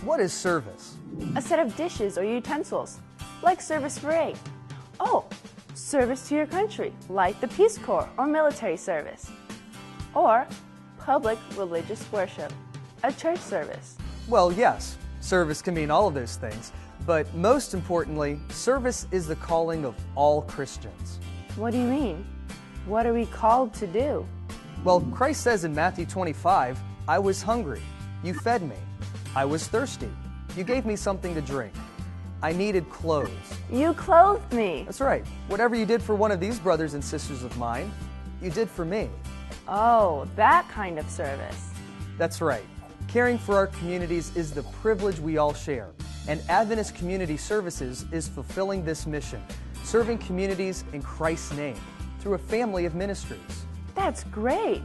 What is service? A set of dishes or utensils, like service for aid. Oh, service to your country, like the Peace Corps or military service. Or public religious worship, a church service. Well, yes, service can mean all of those things, but most importantly, service is the calling of all Christians. What do you mean? What are we called to do? Well, Christ says in Matthew 25, I was hungry, you fed me. I was thirsty, you gave me something to drink. I needed clothes. You clothed me. That's right. Whatever you did for one of these brothers and sisters of mine, you did for me. Oh, that kind of service. That's right. Caring for our communities is the privilege we all share, and Adventist Community Services is fulfilling this mission, serving communities in Christ's name through a family of ministries. That's great.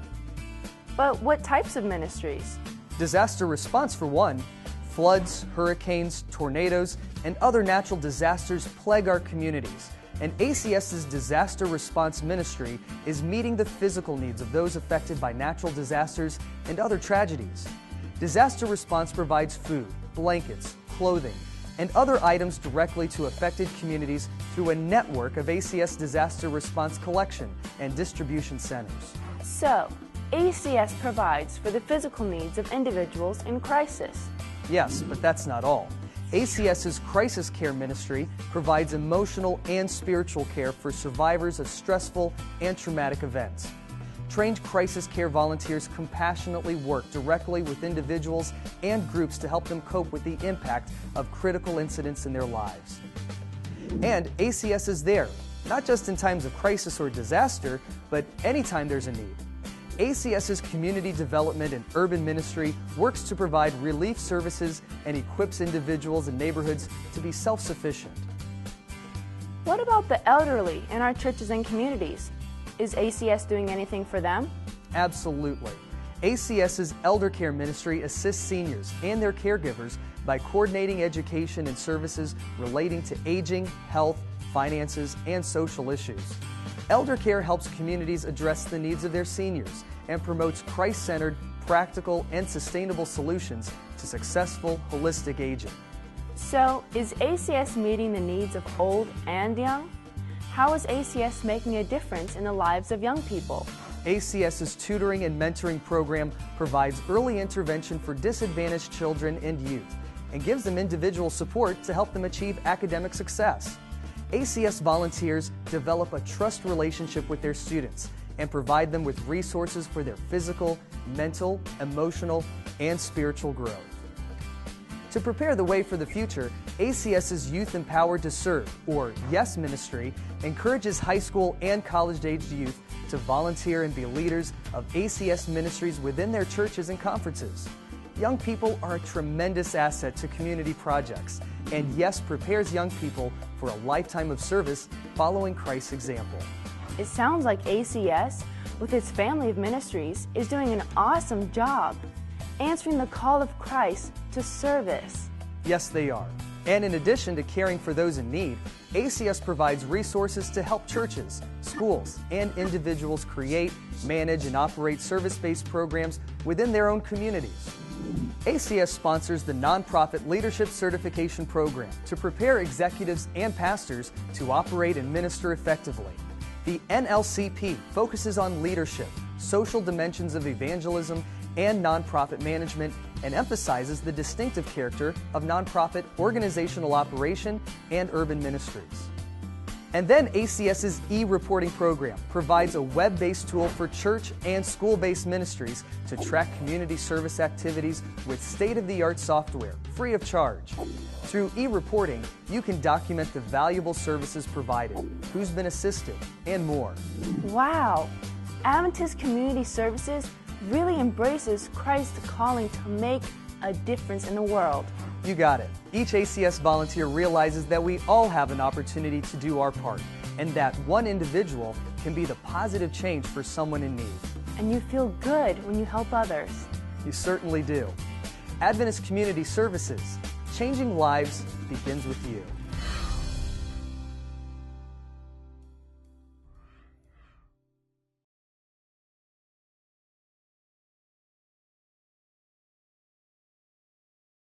But what types of ministries? Disaster response for one. Floods, hurricanes, tornadoes, and other natural disasters plague our communities, and ACS's disaster response ministry is meeting the physical needs of those affected by natural disasters and other tragedies. Disaster response provides food, blankets, clothing, and other items directly to affected communities through a network of ACS disaster response collection and distribution centers. So, ACS provides for the physical needs of individuals in crisis. Yes, but that's not all. ACS's Crisis Care Ministry provides emotional and spiritual care for survivors of stressful and traumatic events. Trained crisis care volunteers compassionately work directly with individuals and groups to help them cope with the impact of critical incidents in their lives. And ACS is there, not just in times of crisis or disaster, but anytime there's a need. ACS's Community Development and Urban Ministry works to provide relief services and equips individuals and neighborhoods to be self-sufficient. What about the elderly in our churches and communities? Is ACS doing anything for them? Absolutely. ACS's Elder Care Ministry assists seniors and their caregivers by coordinating education and services relating to aging, health, finances, and social issues. Elder Care helps communities address the needs of their seniors and promotes Christ-centered, practical, and sustainable solutions to successful, holistic aging. So, is ACS meeting the needs of old and young? How is ACS making a difference in the lives of young people? ACS's tutoring and mentoring program provides early intervention for disadvantaged children and youth and gives them individual support to help them achieve academic success. ACS volunteers develop a trust relationship with their students and provide them with resources for their physical, mental, emotional, and spiritual growth. To prepare the way for the future, ACS's Youth Empowered to Serve, or YES ministry, encourages high school and college-aged youth to volunteer and be leaders of ACS ministries within their churches and conferences. Young people are a tremendous asset to community projects, and YES prepares young people for a lifetime of service following Christ's example. It sounds like ACS, with its family of ministries, is doing an awesome job answering the call of Christ to service. Yes, they are. And in addition to caring for those in need, ACS provides resources to help churches, schools, and individuals create, manage, and operate service-based programs within their own communities. ACS sponsors the Nonprofit Leadership Certification Program to prepare executives and pastors to operate and minister effectively. The NLCP focuses on leadership, social dimensions of evangelism, and nonprofit management, and emphasizes the distinctive character of nonprofit organizational operation and urban ministries. And then ACS's e-reporting program provides a web-based tool for church and school-based ministries to track community service activities with state-of-the-art software, free of charge. Through e-reporting, you can document the valuable services provided, who's been assisted, and more. Wow! Adventist Community Services really embraces Christ's calling to make a difference in the world. You got it. Each ACS volunteer realizes that we all have an opportunity to do our part, and that one individual can be the positive change for someone in need. And you feel good when you help others. You certainly do. Adventist Community Services, changing lives begins with you.